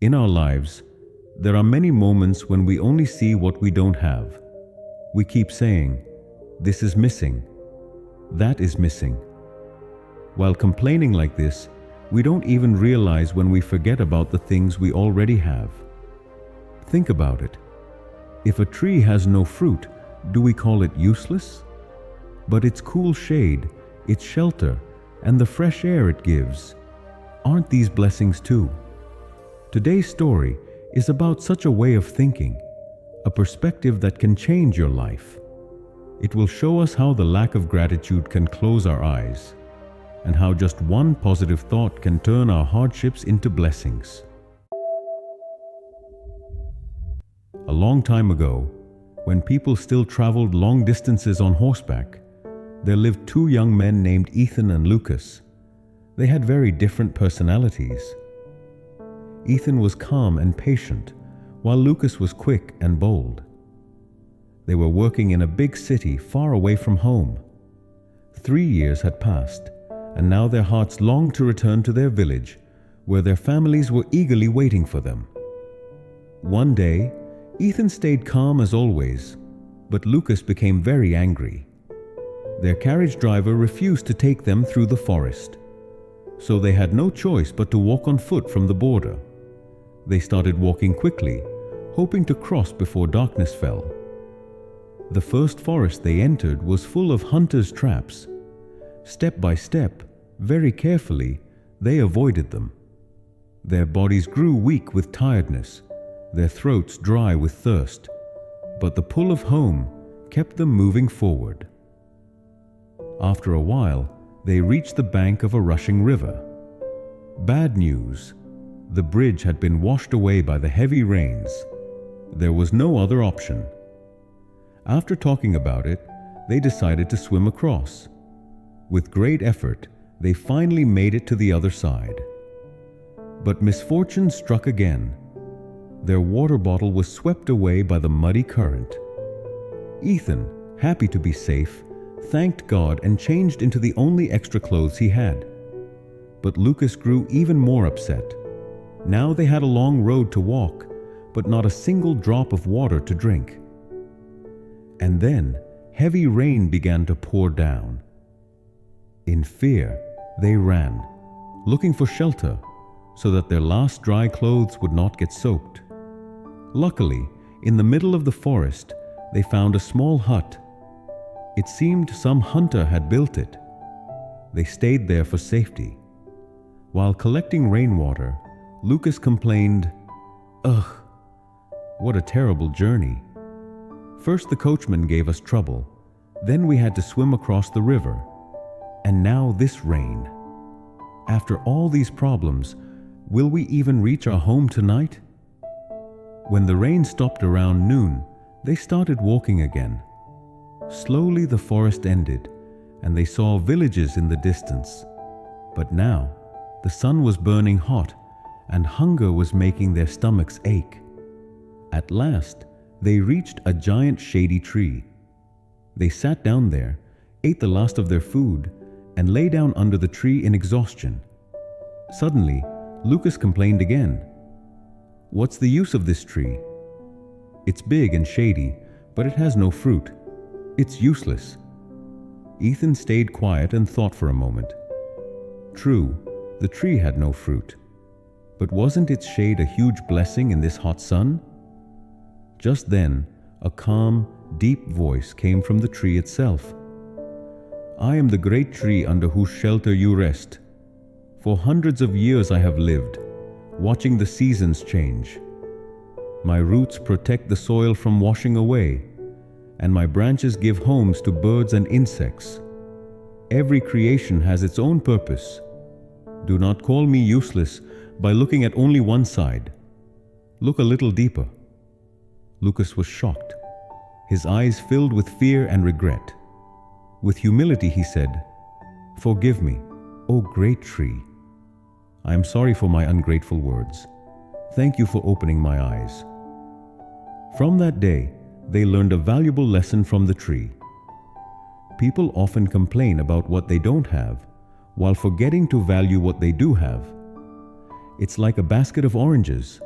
In our lives, there are many moments when we only see what we don't have. We keep saying, "This is missing. That is missing." While complaining like this, we don't even realize when we forget about the things we already have. Think about it. If a tree has no fruit, do we call it useless? But its cool shade, its shelter, and the fresh air it gives, aren't these blessings too? Today's story is about such a way of thinking, a perspective that can change your life. It will show us how the lack of gratitude can close our eyes, and how just one positive thought can turn our hardships into blessings. A long time ago, when people still traveled long distances on horseback, there lived two young men named Ethan and Lucas. They had very different personalities. Ethan was calm and patient, while Lucas was quick and bold. They were working in a big city far away from home. 3 years had passed, and now their hearts longed to return to their village, where their families were eagerly waiting for them. One day, Ethan stayed calm as always, but Lucas became very angry. Their carriage driver refused to take them through the forest, so they had no choice but to walk on foot from the border. They started walking quickly, hoping to cross before darkness fell. The first forest they entered was full of hunters' traps. Step by step, very carefully, they avoided them. Their bodies grew weak with tiredness, their throats dry with thirst, but the pull of home kept them moving forward. After a while, they reached the bank of a rushing river. Bad news. The bridge had been washed away by the heavy rains. There was no other option. After talking about it, they decided to swim across. With great effort, they finally made it to the other side. But misfortune struck again. Their water bottle was swept away by the muddy current. Ethan, happy to be safe, thanked God and changed into the only extra clothes he had. But Lucas grew even more upset. Now they had a long road to walk, but not a single drop of water to drink. And then heavy rain began to pour down. In fear, they ran, looking for shelter so that their last dry clothes would not get soaked. Luckily, in the middle of the forest, they found a small hut. It seemed some hunter had built it. They stayed there for safety. While collecting rainwater, Lucas complained, "Ugh, what a terrible journey. First the coachman gave us trouble, then we had to swim across the river, and now this rain. After all these problems, will we even reach our home tonight?" When the rain stopped around noon, they started walking again. Slowly the forest ended, and they saw villages in the distance. But now, the sun was burning hot, and hunger was making their stomachs ache. At last, they reached a giant shady tree. They sat down there, ate the last of their food, and lay down under the tree in exhaustion. Suddenly, Lucas complained again. "What's the use of this tree? It's big and shady, but it has no fruit. It's useless." Ethan stayed quiet and thought for a moment. True, the tree had no fruit. But wasn't its shade a huge blessing in this hot sun? Just then, a calm, deep voice came from the tree itself. "I am the great tree under whose shelter you rest. For hundreds of years I have lived, watching the seasons change. My roots protect the soil from washing away, and my branches give homes to birds and insects. Every creation has its own purpose. Do not call me useless by looking at only one side. Look a little deeper." Lucas was shocked. His eyes filled with fear and regret. With humility he said, "Forgive me, O great tree. I am sorry for my ungrateful words. Thank you for opening my eyes." From that day, they learned a valuable lesson from the tree. People often complain about what they don't have, while forgetting to value what they do have. It's like a basket of oranges.